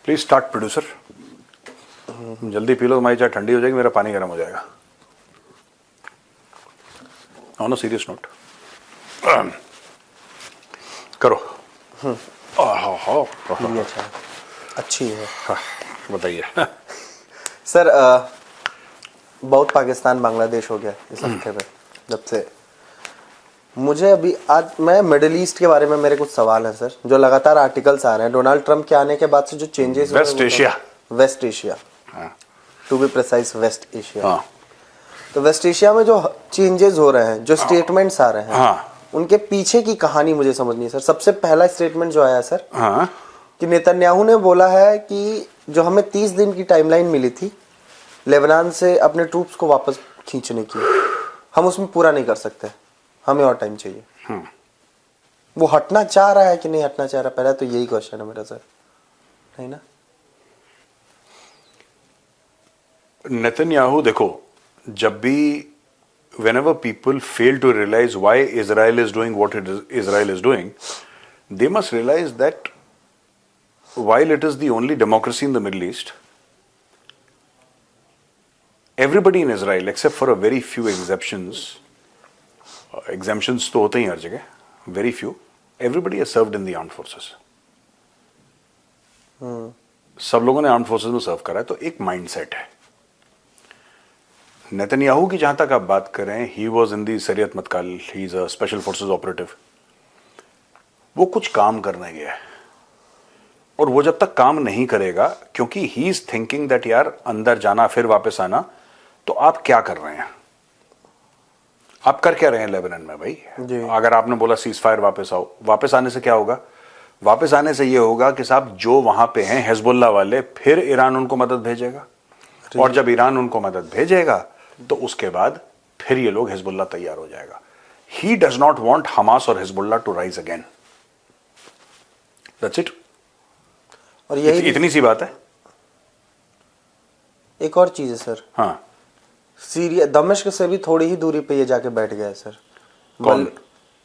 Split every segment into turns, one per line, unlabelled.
Please start producer. जल्दी P low, तुम्हारी चाय ठंडी हो जाएगी, मेरा पानी गर्म हो जाएगा। ऑन अ सीरियस नोट करो।
ये अच्छा अच्छी है।
बताइए।
सर बहुत पाकिस्तान बांग्लादेश हो गया इस हफ्ते में। जब से मुझे अभी आज मैं मिडिल ईस्ट के बारे में मेरे कुछ सवाल हैं सर, जो लगातार आर्टिकल्स आ रहे हैं डोनाल्ड ट्रंप के आने के बाद से जो changes West Asia to be precise West Asia. तो वेस्ट एशिया में जो चेंजेस हो रहे हैं, जो स्टेटमेंट्स आ रहे हैं, उनके पीछे की कहानी मुझे समझनी है सर। सबसे पहला स्टेटमेंट जो आया सर कि नेतन्याहू ने बोला है कि जो हमें 30 दिन की टाइमलाइन मिली थी लेबनान से अपने ट्रूप्स को वापस खींचने की, हम उसमें पूरा नहीं कर सकते, हमें और टाइम चाहिए। वो हटना चाह रहा है कि नहीं हटना चाह रहा, पहले तो यही क्वेश्चन है मेरा सर। नहीं ना
नेतन्याहू, देखो, जब भी whenever people fail to realize why Israel is doing what Israel is doing, they must realize that while it is the only democracy in the Middle East, everybody in Israel, except for a very few exemptions तो होते ही हर जगह, very few, everybody has served in the armed forces. सब लोगों ने armed forces में सर्व करा है, तो एक माइंडसेट है। नेतन्याहू की जहां तक आप बात करें, he was in the Sayeret Matkal, he is a special forces operative. वो कुछ काम करने गया है, और वो जब तक काम नहीं करेगा, क्योंकि ही इज थिंकिंग दैट यार अंदर जाना फिर वापस आना, तो आप क्या कर रहे हैं, आप कर क्या रहे हैं लेबनान में भाई? अगर आपने बोला सीज फायर वापस आओ, वापस आने से क्या होगा? वापस आने से ये होगा कि साहब जो वहां पे हैं हिजबुल्लाह वाले, फिर ईरान उनको मदद भेजेगा, और जब ईरान उनको मदद भेजेगा तो उसके बाद फिर ये लोग हिजबुल्लाह तैयार हो जाएगा। He does not want Hamas और Hezbollah to rise again. That's it.
और यही
इतनी सी बात है।
एक और चीज है सर,
हाँ,
सीरिया दमिश्क से भी थोड़ी ही दूरी पे ये जाके बैठ गया है सर।
कौन?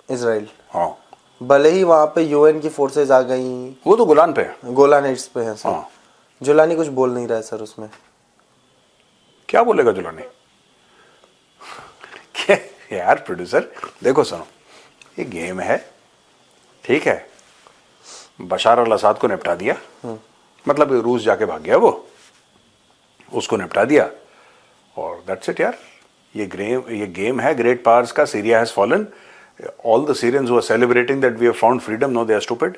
इजराइल।
हाँ,
भले ही वहां पे यूएन की फोर्सेज आ गई,
वो तो गोलान पे है,
गोलान हाइट्स पे है सर।
हाँ।
जुलानी कुछ बोल नहीं रहा है सर उसमें।
क्या बोलेगा जुलानी? यार प्रोड्यूसर देखो, सुनो, ये गेम है, ठीक है। बशार अल असद को निपटा दिया, मतलब रूस जाके भाग गया, वो उसको निपटा दिया, और दैट्स इट यार। ये गेम है ग्रेट पावर्स का। Syria has fallen, all the Syrians who are celebrating that we have found freedom, no they are stupid.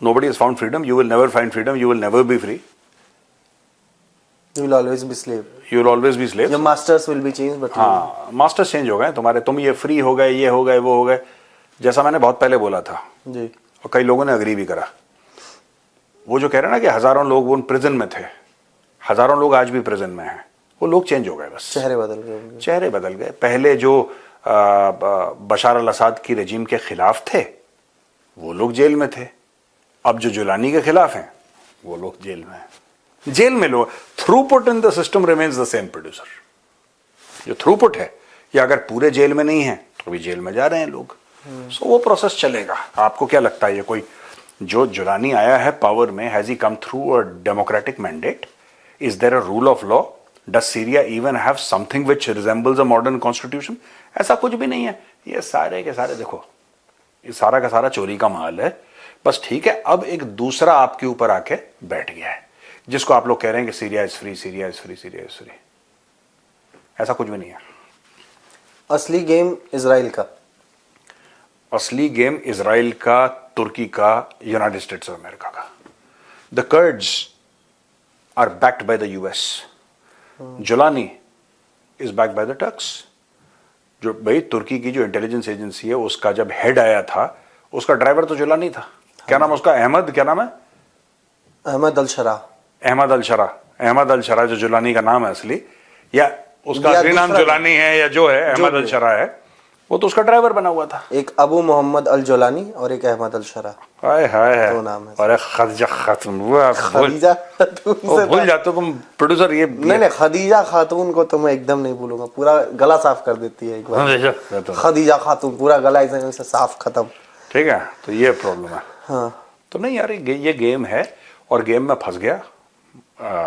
Nobody has found freedom, you will never find freedom, you will never be free,
You will always be slave.
You will always be slave.
Your masters will be changed, but
हाँ, masters change हो गए तुम्हारे, तुम ये free हो गए, ये हो गए, वो हो गए, जैसा मैंने बहुत पहले बोला था
जी।
और कई लोगों ने अग्री भी करा। वो जो कह रहे हैं ना कि हजारों लोग वो प्रिजन में थे, हजारों लोग आज भी प्रिजन में हैं, वो लोग चेंज हो गए, बस
चेहरे बदल गए,
चेहरे बदल गए। पहले जो बशार अल असद की रजीम के खिलाफ थे वो लोग जेल में थे, अब जो जुलानी के खिलाफ हैं वो लोग जेल में हैं। जेल में लोग, throughput in the system remains the same producer. जो थ्रूपुट है, या अगर पूरे जेल में नहीं है तो भी जेल में जा रहे हैं लोग। सो वो प्रोसेस चलेगा। आपको क्या लगता है, ये कोई जो जुलानी आया है पावर में, has he come through a democratic mandate? Is there a rule of law? Does Syria even have something which resembles a modern constitution? ऐसा कुछ भी नहीं है। ये सारे के सारे, देखो, ये सारा का सारा चोरी का माल है, बस। ठीक है, अब एक दूसरा आपके ऊपर आके बैठ गया है, जिसको आप लोग कह रहे हैं कि Syria is free, Syria is free, Syria is free. ऐसा कुछ भी नहीं है।
असली गेम इजराइल का,
असली गेम इजराइल का, तुर्की का, यूनाइटेड स्टेट्स ऑफ अमेरिका का। The Kurds are backed by the US, Julani is backed by the Turks. जो भाई तुर्की की जो इंटेलिजेंस एजेंसी है, उसका जब हेड आया था, उसका ड्राइवर तो जुलानी था। क्या नाम उसका? अहमद, क्या नाम है?
अहमद अल शरा।
अहमद अल शरा। अहमद अल शरा जो जुलानी का नाम है असली, या उसका असली नाम जुलानी है, या जो है अहमद अल शरा है, वो तो उसका ड्राइवर बना हुआ था।
एक अबू मोहम्मद अल जुलानी और एक अहमद अल शरा।
हाय हाय,
दो नाम है।
अरे खदीजा खातून,
खदीजा खातून से
भूल जाते हो तुम प्रोड्यूसर। ये
नहीं, खदीजा खातून को तो मैं एकदम नहीं भूलूंगा, पूरा गला साफ कर देती है एक बार। खदीजा खातून पूरा गला से साफ खत्म।
ठीक है, तो ये प्रॉब्लम है।
हाँ,
तो नहीं यार, ये गेम है, और गेम में फंस गया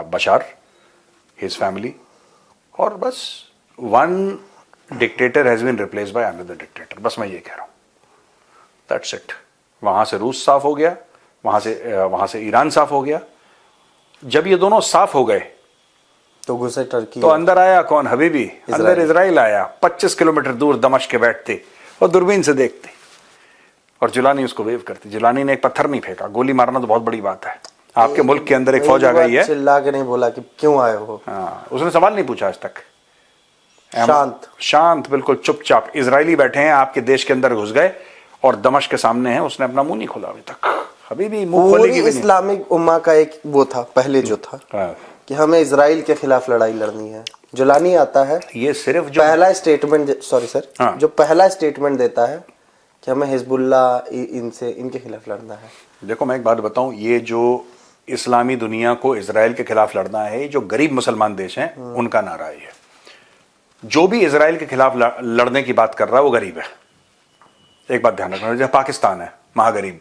बशार, हिज फैमिली, और बस one dictator has been replaced by another dictator. बस मैं ये कह रहा हूं, दैट्स इट। वहां से रूस साफ हो गया, वहां से ईरान साफ हो गया। जब ये दोनों साफ हो गए
तो घुसे टर्की,
तो अंदर आया कौन? हबीबी। अंदर इजराइल आया, 25 किलोमीटर दूर दमिश्क के बैठते और दूरबीन से देखते, और जुलानी उसको वेव करती। जुलानी ने एक पत्थर नहीं फेंका, गोली मारना तो बहुत बड़ी बात है। आपके मुल्क के अंदर एक फौज आ गई है,
चिल्ला के नहीं बोला कि क्यों आए हो।
हाँ, उसने सवाल नहीं पूछा आज तक,
शांत
बिल्कुल चुपचाप। इजरायली बैठे हैं, आपके देश के अंदर घुस गए और दमिश्क के सामने है, उसने अपना मुंह नहीं खोला अभी तक। हबीबी मुंह खोलेगी भी नहीं।
इस्लामिक उम्मा का एक वो था पहले जो था कि हमें इजराइल के खिलाफ लड़ाई लड़नी है। जुलानी आता है,
ये सिर्फ जो
पहला स्टेटमेंट, सॉरी सर,
हाँ।
जो पहला स्टेटमेंट देता है कि हमें हिजबुल्ला इनके खिलाफ लड़ना है।
देखो मैं एक बात बताऊं, ये जो इस्लामी दुनिया को इजराइल के खिलाफ लड़ना है, जो गरीब मुसलमान देश हैं उनका नारा है। जो भी इजराइल के खिलाफ लड़ने की बात कर रहा है वो गरीब है। एक बात ध्यान रखना, जैसे पाकिस्तान है महागरीब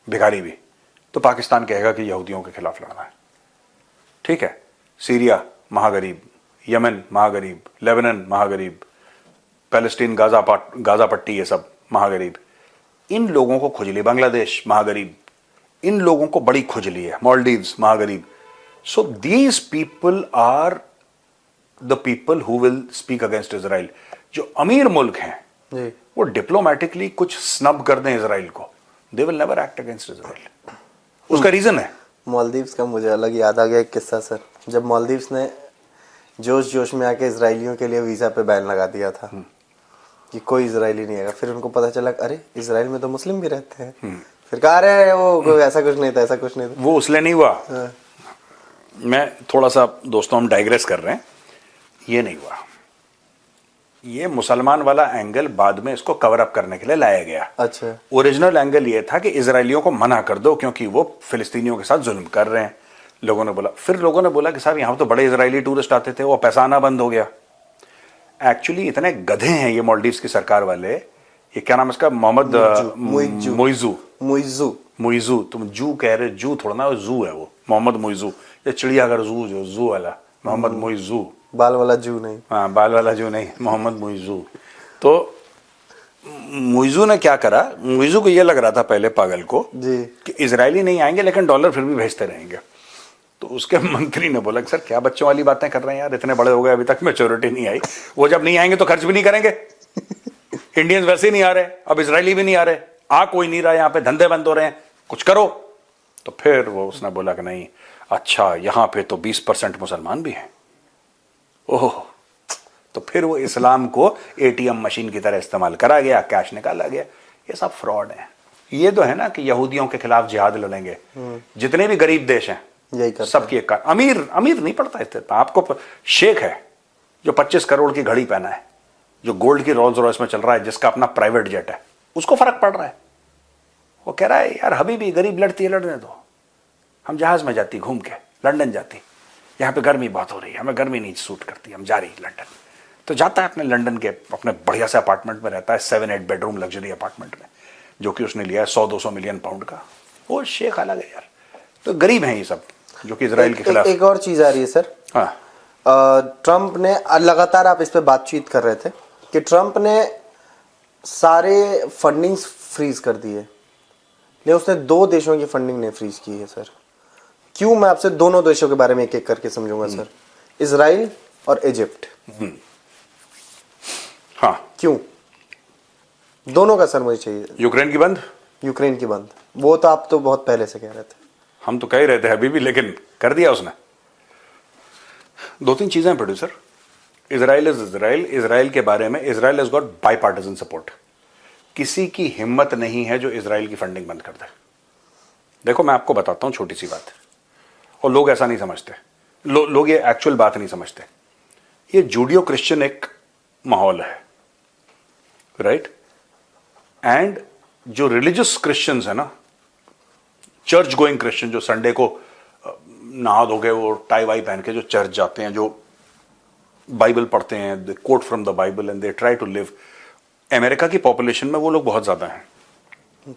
भिखारी भी, तो पाकिस्तान कहेगा कि यहूदियों के खिलाफ लड़ना है, ठीक है। सीरिया महागरीब, यमन महागरीब, लेबनान महागरीब, पैलेस्टीन, गाजा पट्टी, ये सब महागरीब। इन लोगों को खुजली, बांग्लादेश महागरीब, इन लोगों को बड़ी खुजली है, मालदीव्स महागरीब। So these people are the people who will speak against Israel. जो अमीर मुल्क हैं
जी,
वो डिप्लोमेटिकली कुछ स्नब कर दें इजराइल को, they will never act against Israel. उसका रीजन है,
मालदीव्स का मुझे अलग याद आ गया एक किस्सा सर। जब मालदीव्स ने जोश में आके इजरायलियों के लिए वीजा पे बैन लगा दिया था कि कोई इजरायली नहीं आएगा, फिर उनको पता चला अरे इजराइल में तो मुस्लिम भी रहते हैं, फिर कहा अरे वो ऐसा कुछ नहीं था, ऐसा कुछ नहीं था।
वो उसलिए नहीं हुआ। मैं थोड़ा सा, दोस्तों हम डाइग्रेस कर रहे हैं, ये नहीं हुआ। ये मुसलमान वाला एंगल बाद में इसको कवर अप करने के लिए लाया गया।
अच्छा,
ओरिजिनल एंगल ये था कि इजरायलियों को मना कर दो क्योंकि वो फिलिस्तीनियों के साथ जुल्म कर रहे हैं, लोगों ने बोला। फिर लोगों ने बोला कि साहब यहाँ तो बड़े इजरायली टूरिस्ट आते थे, वो पैसा आना बंद हो गया। एक्चुअली इतने गधे हैं ये मालदीव्स की सरकार वाले। ये क्या नाम है इसका? मोहम्मद मुइजू। तुम जू कह रहे, जू थोड़ा ना, जू है वो, मोहम्मद मुइजू। ये चिड़ियाघर जू, जो जू वाला मोहम्मद मुइजू,
बाल वाला जू नहीं।
हाँ, बाल वाला जू नहीं, मोहम्मद मुइजू। तो मुइजू ने क्या करा, मुइजू को ये लग रहा था पहले पागल को
जी
कि इजरायली नहीं आएंगे लेकिन डॉलर फिर भी भेजते रहेंगे। तो उसके मंत्री ने बोला कि सर क्या बच्चों वाली बातें कर रहे हैं यार, इतने बड़े हो गए अभी तक मैच्योरिटी नहीं आई। वो जब नहीं आएंगे तो खर्च भी नहीं करेंगे। इंडियंस वैसे ही नहीं आ रहे, अब इजरायली भी नहीं आ रहे, आ कोई नहीं रहा, यहाँ पे धंधे बंद हो रहे हैं, कुछ करो। तो फिर वो उसने बोला कि नहीं, अच्छा यहाँ पे तो 20% मुसलमान भी हैं। ओह, तो फिर वो इस्लाम को एटीएम मशीन की तरह इस्तेमाल करा गया, कैश निकाला गया। ये सब फ्रॉड है। ये तो है ना कि यहूदियों के खिलाफ जिहाद लड़ेंगे। जितने भी गरीब देश हैं
यही करते
सबकी एक अमीर नहीं पड़ता इस। आपको शेख है जो 25 करोड़ की घड़ी पहना है, जो गोल्ड की रोल्स रॉयस में चल रहा है, जिसका अपना प्राइवेट जेट है, उसको फर्क पड़ रहा है। वो कह रहा है यार हबीबी गरीब लड़ती है, लड़ने दो, हम जहाज में जाती घूम के, लंदन जाती, यहाँ पे गर्मी बहुत हो रही है, हमें गर्मी नहीं सूट करती, हम जा रही लंदन। तो जाता है अपने लंदन के अपने बढ़िया से अपार्टमेंट में रहता है, 7-8 बेडरूम लग्जरी अपार्टमेंट में, जो कि उसने लिया है 100-200 मिलियन पाउंड का। वो शेख अलग है यार। तो गरीब हैं ये सब जो कि इजराइल के खिलाफ।
एक और चीज आ रही है सर।
हाँ,
ट्रंप ने लगातार, आप इस पे बातचीत कर रहे थे कि ट्रंप ने सारे फंडिंग्स फ्रीज कर दिए, लेकिन उसने 2 देशों की फंडिंग नहीं फ्रीज की है सर। क्यों? मैं आपसे दोनों देशों के बारे में एक एक करके समझूंगा सर, इजराइल और इजिप्ट।
हाँ,
क्यों दोनों का सर मुझे चाहिए।
यूक्रेन की बंद,
यूक्रेन की बंद, वो तो आप तो बहुत पहले से कह रहे थे।
हम तो कह ही रहे थे अभी भी, लेकिन कर दिया उसने। 2-3 चीजें producer. Israel is Israel. Israel के बारे में, इजराइल हैज गॉट बाईपार्टिजन सपोर्ट। किसी की हिम्मत नहीं है जो इजराइल की फंडिंग बंद कर दे। देखो मैं आपको बताता हूं छोटी सी बात, और लोग ऐसा नहीं समझते, लोग ये एक्चुअल बात नहीं समझते। ये जूडियो क्रिश्चियन एक माहौल है, राइट? एंड जो रिलीजियस क्रिश्चियंस है ना, चर्च गोइंग क्रिश्चियन, जो संडे को नहा धो के वो टाई वाई पहन के जो चर्च जाते हैं, जो बाइबल पढ़ते हैं, they quote from the Bible and they try to live. America की पॉपुलेशन में वो लोग बहुत ज्यादा हैं।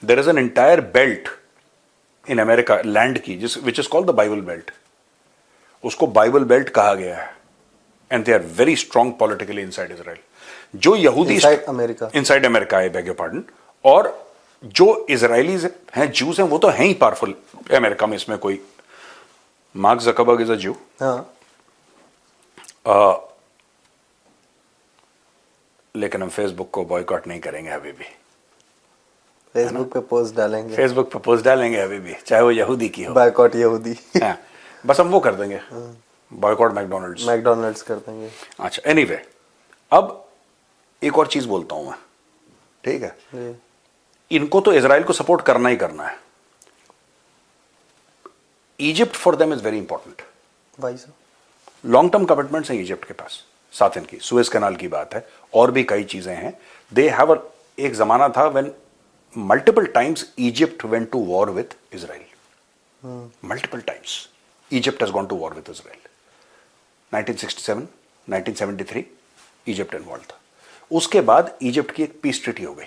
There is an entire belt in America land की, जिस which is called the Bible belt, उसको बाइबल बेल्ट कहा गया है, and they are very strong politically inside Israel. जो यहूदी inside America, I beg your pardon, और जो इजरायलीज हैं, जूस हैं, वो तो हैं ही पावरफुल अमेरिका में, इसमें कोई, मार्क जकरबर्ग इज अ जू। लेकिन हम फेसबुक को बॉयकॉट नहीं करेंगे अभी भी।
फेसबुक पे पोस्ट डालेंगे,
फेसबुक पे पोस्ट डालेंगे अभी भी, चाहे वो यहूदी की हो।
बॉयकॉट यहूदी।
हाँ, बस हम वो कर देंगे, बॉयकॉट मैकडोनल्ड्स
कर देंगे।
अच्छा, एनीवे, अब एक और चीज बोलता हूं मैं, ठीक है? इनको तो इजराइल को सपोर्ट करना ही करना है। Egypt for them is very important.
भाई साहब,
लॉन्ग टर्म कमिटमेंट्स हैं इजिप्ट के पास, साथ इनकी सुएज कैनाल की बात है, और भी कई चीजें हैं। दे हैव एक जमाना था when multiple times Egypt went to war with Israel, multiple times Egypt has gone to war with Israel. 1967, 1973 Egypt involve था। उसके बाद इजिप्ट की एक पीस ट्रीटी हो गई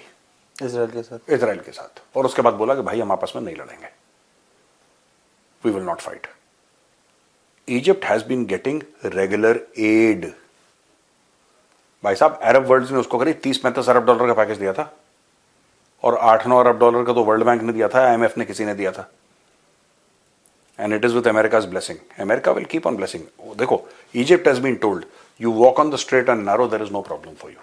इजराइल के साथ, और उसके बाद बोला कि भाई हम आपस में नहीं लड़ेंगे, we will not fight. Egypt has been getting regular aid. भाई साहब, अरब वर्ल्ड ने उसको करीब 30-35 अरब डॉलर का पैकेज दिया था, और 8-9 अरब डॉलर का तो वर्ल्ड बैंक ने दिया था, IMF ने, किसी ने दिया था। And it is with America's blessing. America will keep on blessing. देखो, Egypt has been told you walk on the straight and narrow, there is no problem for you.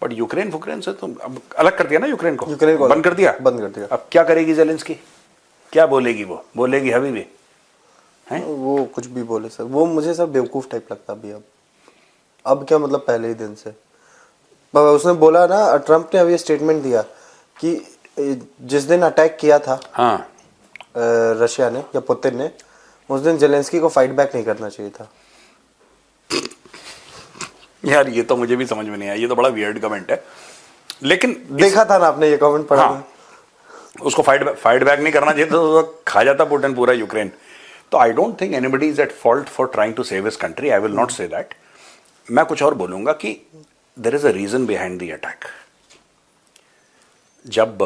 But Ukraine से तो अब अलग कर दिया ना, यूक्रेन को बंद कर दिया। अब क्या करेगी जेलेंस्की? क्या बोलेगी? वो बोलेगी हबीबी हैं?
वो कुछ भी बोले सर, वो मुझे सब बेवकूफ टाइप लगता अभी। अब क्या मतलब, पहले ही दिन से उसने बोला ना, ट्रम्प ने अभी स्टेटमेंट दिया कि जिस दिन अटैक किया था,
हाँ,
रशिया ने या पुतिन ने, उस दिन जेलेंस्की को फाइट बैक नहीं करना चाहिए था।
यार ये तो मुझे भी समझ में नहीं आया, ये तो बड़ा वियर्ड कमेंट है। लेकिन
देखा था ना आपने ये कमेंट पढ़ा?
हाँ, उसको फाइट बैक नहीं करना चाहिए तो खा जाता पुतिन पूरा यूक्रेन। तो I don't think anybody is at fault for trying to save his country. I will not say that. मैं कुछ और बोलूंगा कि there is a reason behind the attack. जब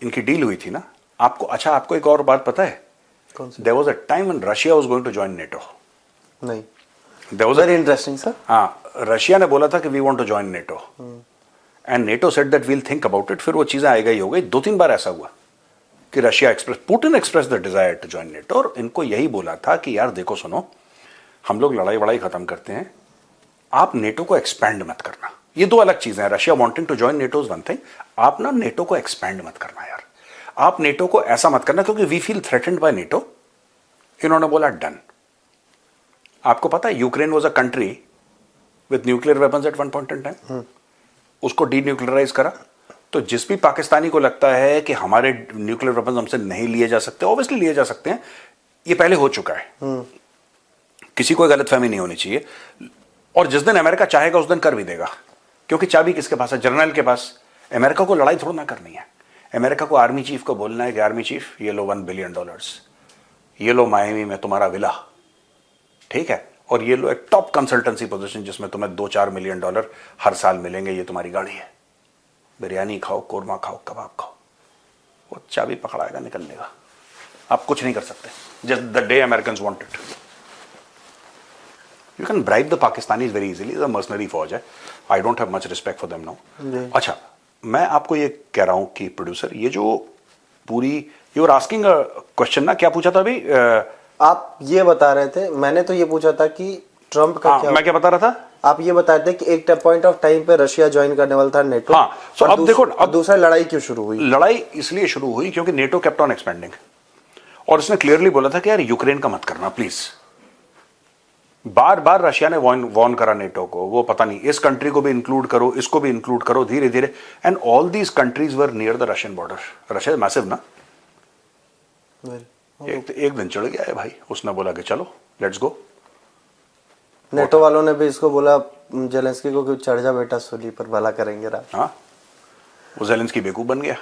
इनकी डील हुई थी ना, आपको एक और बात पता है? There was a time when Russia was going to join NATO.
नहीं, वेरी इंटरेस्टिंग सर।
हाँ, रशिया ने बोला था कि we want to join NATO, and NATO said that we'll think about it. फिर वो चीजें आएगा ही हो गई। 2-3 बार ऐसा हुआ कि Putin express the desire to join NATO, और इनको यही बोला था कि यार देखो सुनो, हम लोग लड़ाई वड़ाई खत्म करते हैं, आप नेटो को एक्सपैंड मत करना। ये दो अलग चीजें हैं। Russia wanting to join NATO is one thing, आप ना नेटो को एक्सपैंड मत करना यार, आप नेटो को ऐसा मत करना क्योंकि we feel threatened by NATO. इन्होंने बोला डन। आपको पता है Ukraine was a country with nuclear weapons at one point in time, उसको डीन्यूक्लियराइज करा। तो जिस भी पाकिस्तानी को लगता है कि हमारे न्यूक्लियर वेपन्स हमसे नहीं लिए जा सकते, ऑब्वियसली लिए जा सकते हैं, ये पहले हो चुका है। किसी को गलतफहमी नहीं होनी चाहिए। और जिस दिन अमेरिका चाहेगा उस दिन कर भी देगा, क्योंकि चाबी किसके पास है? जर्नल के पास। अमेरिका को लड़ाई थोड़ा ना करनी है। अमेरिका को आर्मी चीफ को बोलना है कि आर्मी चीफ ये लो $1 बिलियन, ये लो मायामी में तुम्हारा विला, ठीक है, और ये लो एक टॉप कंसल्टेंसी पोजीशन जिसमें तुम्हें $2-4 मिलियन हर साल मिलेंगे, ये तुम्हारी गाड़ी है, बिरयानी खाओ, कोरमा खाओ, कबाब खाओ। वो चाबी पकड़ाएगा, निकल लेगा। आप कुछ नहीं कर सकते। Just the day Americans want it, you can bribe the Pakistanis very easily. The mercenary फौज है। I don't have much respect for them now. अच्छा, मैं आपको ये कह रहा हूं कि प्रोड्यूसर, ये जो पूरी you are asking a question ना, क्या पूछा था अभी?
आप ये बता रहे थे, मैंने तो ये पूछा था कि ट्रम्प का क्या,
मैं क्या बता रहा था?
आप ये बता रहे थे कि एक पॉइंट ऑफ टाइम पे रशिया ज्वाइन करने वाला था नेटो।
हाँ, सो अब देखो, अब
दूसरा लड़ाई क्यों शुरू हुई?
लड़ाई इसलिए शुरू हुई क्योंकि नेटो केप्ट ऑन एक्सपेंडिंग, और इसने क्लियरली बोला था कि यार यूक्रेन का मत करना प्लीज। बार बार रशिया ने वॉर्न करा नेटो को, वो पता नहीं इस कंट्री को भी इंक्लूड करो, इसको भी इंक्लूड करो, धीरे धीरे, and all these countries were near the Russian border. Russia massive ना, एक दिन चढ़ गया है भाई, उसने बोला कि चलो लेट्स गो।
नेटो वालों ने भी इसको बोला जेलेंस्की को कि चढ़ जा बेटा सूली पर, भला करेंगे रात।
हाँ, वो जेलेंस्की बेवकूफ बन गया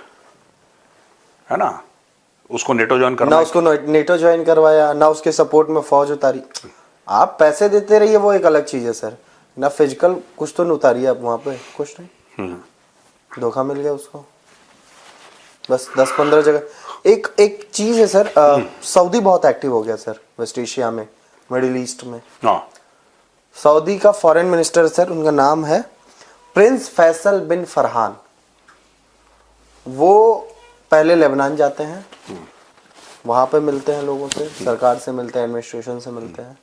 है ना, उसको नेटो ज्वाइन करना,
ना उसको नेटो ज्वाइन करवाया, ना उसके सपोर्ट में फौज उतारी। आप पैसे देते रहिए, वो एक अलग चीज है सर, ना फिजिकल कुछ तो नहीं उतारिए आप वहां पे, कुछ नहीं। धोखा मिल गया उसको। बस 10-15 जगह। एक चीज है सर, सऊदी बहुत एक्टिव हो गया सर वेस्ट एशिया में, मिडिल ईस्ट में।
हाँ,
सऊदी का फॉरेन मिनिस्टर सर, उनका नाम है प्रिंस फैसल बिन फरहान। वो पहले लेबनान जाते हैं, वहां पे मिलते हैं लोगों से, सरकार से मिलते हैं, एडमिनिस्ट्रेशन से मिलते हैं।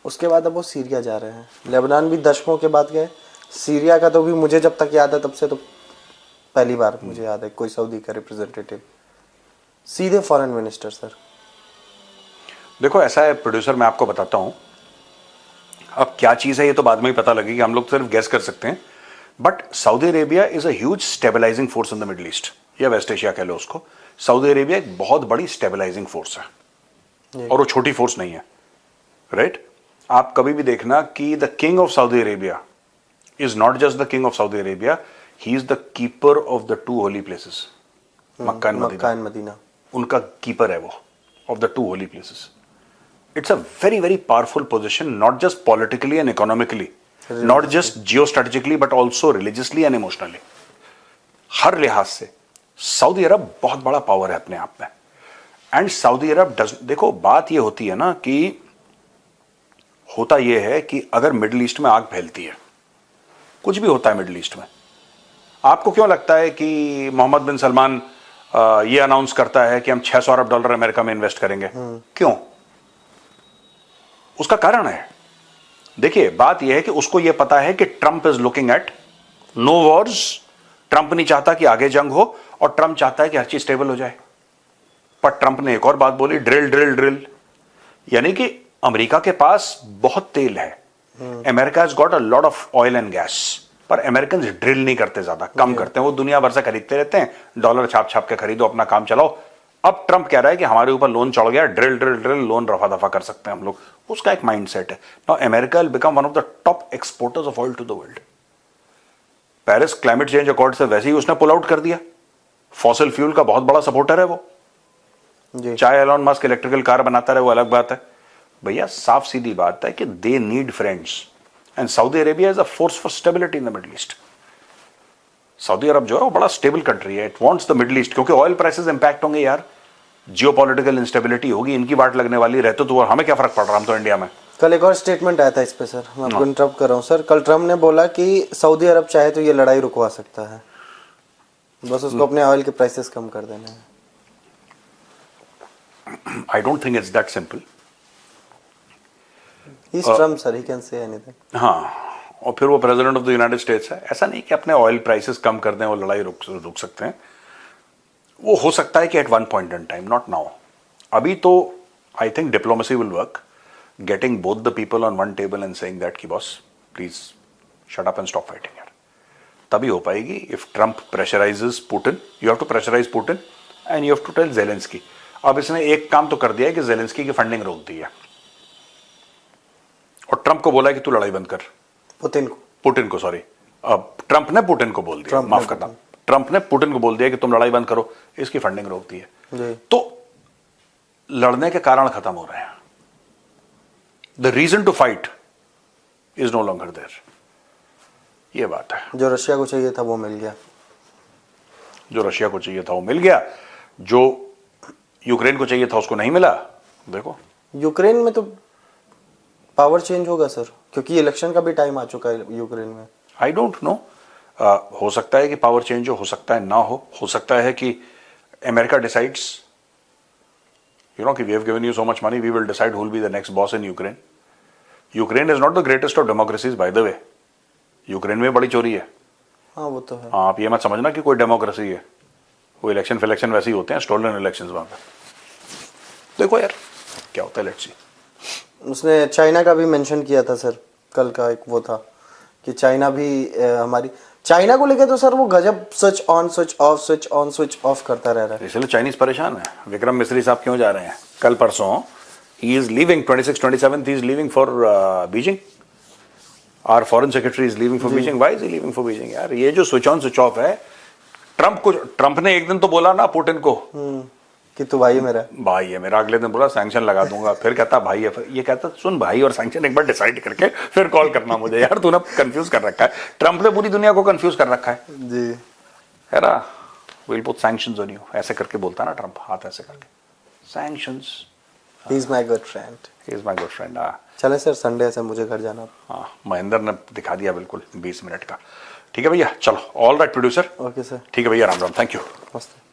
उसके बाद अब वो सीरिया जा रहे हैं। लेबनान भी दशकों के बाद गए। सीरिया का तो भी मुझे जब तक याद है तब से तो पहली बार मुझे याद है कोई सऊदी का रिप्रेजेंटेटिव सीधे फॉरेन मिनिस्टर सर।
देखो ऐसा है प्रोड्यूसर, मैं आपको बताता हूं। अब क्या चीज है ये तो बाद में ही पता लगेगी, हम लोग सिर्फ गेस कर सकते हैं। But Saudi Arabia is a huge stabilising force in the Middle East या वेस्ट एशिया कह लो उसको। सऊदी अरेबिया एक बहुत बड़ी स्टेबलाइजिंग फोर्स है और वो छोटी फोर्स नहीं है, राइट? आप कभी भी देखना कि the king of Saudi Arabia is not just the king of Saudi Arabia, he is the keeper of the 2 holy places, Mecca and Medina. उनका कीपर है वो of the 2 holy places. It's a very, very powerful position, not just politically and economically, not just geostrategically, but also religiously and emotionally. हर लिहाज से Saudi अरब बहुत बड़ा power है अपने आप में। एंड सऊदी अरब देखो बात ये होती है ना कि होता ये है कि अगर मिडिल ईस्ट में आग फैलती है, कुछ भी होता है मिडिल ईस्ट में, आपको क्यों लगता है कि मोहम्मद बिन सलमान ये अनाउंस करता है कि हम $600 अरब अमेरिका में इन्वेस्ट करेंगे? क्यों? उसका कारण है, देखिए बात यह है कि उसको यह पता है कि Trump is looking at no wars. Trump नहीं चाहता कि आगे जंग हो और ट्रंप चाहता है कि हर चीज स्टेबल हो जाए। पर ट्रंप ने एक और बात बोली, ड्रिल ड्रिल ड्रिल, यानी कि अमेरिका के पास बहुत तेल है। America has got a lot of oil and gas, पर अमेरिकन ड्रिल नहीं करते, ज्यादा कम करते हैं। वो दुनिया भर से खरीदते रहते हैं, डॉलर छाप छाप के खरीदो, अपना काम चलाओ। अब ट्रंप कह रहा है कि हमारे ऊपर लोन चढ़ गया, ड्रिल ड्रिल ड्रिल, लोन रफा दफा कर सकते हैं हम लोग। उसका एक माइंडसेट है। Now America will become one of the top exporters of oil to the world. Paris climate change accord से वैसे ही उसने पुल आउट कर दिया। फॉसिल फ्यूल का बहुत बड़ा सपोर्टर है वो जी। चाहे एलॉन मस्क इलेक्ट्रिकल कार बनाता रहे, वो अलग बात है। भैया साफ सीधी बात है कि they need friends, and Saudi Arabia is a force for stability in the Middle East. Saudi Arab जो है वो बड़ा स्टेबल कंट्री है, it wants the Middle East, क्योंकि ऑयल प्राइसेस इंपैक्ट होंगे यार, जियोपॉलिटिकल इंस्टेबिलिटी होगी, इनकी बात लगने वाली रहते तो हमें क्या फर्क पड़ रहा, हम तो इंडिया में।
कल एक और स्टेटमेंट आया था इस पे सर, मैं आपको इंटरप्ट कर रहा हूँ सर। कल ट्रम्प ने बोला कि सऊदी अरब चाहे तो ये लड़ाई रुकवा सकता है, बस उसको अपने ऑयल के प्राइसेस कम कर देने हैं।
आई don't think it's that simple.
He's Trump sir, he can say anything.
हाँ, और फिर वो president of the United states है। ऐसा नहीं कि अपने ऑयल प्राइसेस कम कर दें और लड़ाई रुक सकते हैं। वो हो सकता है कि at one point in time, not now. अभी तो I think diplomacy will work, getting both the people on one table and saying that कि boss please shut up and stop fighting यार, तभी हो पाएगी। If Trump pressurises Putin, you have to pressurise Putin and you have to tell Zelensky. अब इसने एक काम तो कर दिया है कि ज़ेलेंस्की की फंडिंग रोक दी है और ट्रंप को बोला है कि तू लड़ाई बंद कर। पुतिन को सॉरी, अब ट्रंप ने पुतिन को बोल दिया, माफ करना, ट्रंप ने पुतिन को बोल दिया कि तुम लड़ाई बंद करो, इसकी फंडिंग रोक दी है। तो लड़ने के कारण खत्म हो रहे हैं। The reason to fight is no longer there, ये बात है।
जो रशिया को चाहिए था वो मिल गया,
जो रशिया को चाहिए था वो मिल गया, जो यूक्रेन को चाहिए था उसको नहीं मिला। देखो
यूक्रेन में तो पावर चेंज होगा सर, क्योंकि इलेक्शन का भी टाइम आ चुका है यूक्रेन में।
आई डोंट नो, हो सकता है कि पावर चेंज हो सकता है ना हो सकता है कि अमेरिका डिसाइड्स, यू नो, कि we have given you so much money, we will decide who will be the next boss in Ukraine. Ukraine is not the greatest of democracies by the way. Ukraine में बड़ी चोरी है।
हाँ वो तो है।
आप ये मत समझना कि कोई डेमोक्रेसी है, वो इलेक्शन फिलेक्शन वैसे ही होते हैं, स्टोलन इलेक्शंस वहां पे। देखो यार क्या होता है, लेट्स सी।
उसने चाइना का भी मेंशन किया था सर, कल का एक वो था कि चाइना भी हमारी, चाइना को लेकर तो सर वो गजब switch on switch off switch on switch of करता रह रहा है।
इसलिए चाइनीज परेशान है। विक्रम मिस्री साहब क्यों जा रहे हैं कल परसों? He is leaving 26-27, he is leaving for Beijing. Our foreign secretary is leaving for Beijing. Why is he leaving for Beijing? यार ये जो स्विच ऑन स्विच ऑफ है, ट्रंप ने एक दिन तो बोला ना पुतिन को
कि तू भाई मेरा,
भाई है मेरा, अगले दिन बोला सैंक्शन लगा दूंगा, फिर कहता भाई है, ये कहता सुन भाई और सैंक्शन एक बार डिसाइड करके फिर कॉल करना मुझे। यार तूने कंफ्यूज कर रखा है, ट्रंप ने पूरी दुनिया को कंफ्यूज कर रखा है
जी,
है ना। Will put sanctions on you, ऐसे करके बोलता ना ट्रंप, हाथ ऐसे करके, sanctions.
He is my good friend.
He is my good friend.
चले सर, संडे से मुझे घर जाना।
हाँ, महेंद्र ने दिखा दिया बिल्कुल 20 मिनट का। ठीक है भैया, चलो, all right producer.
Okay sir.
ठीक है भैया, राम राम, थैंक यू।
मस्त।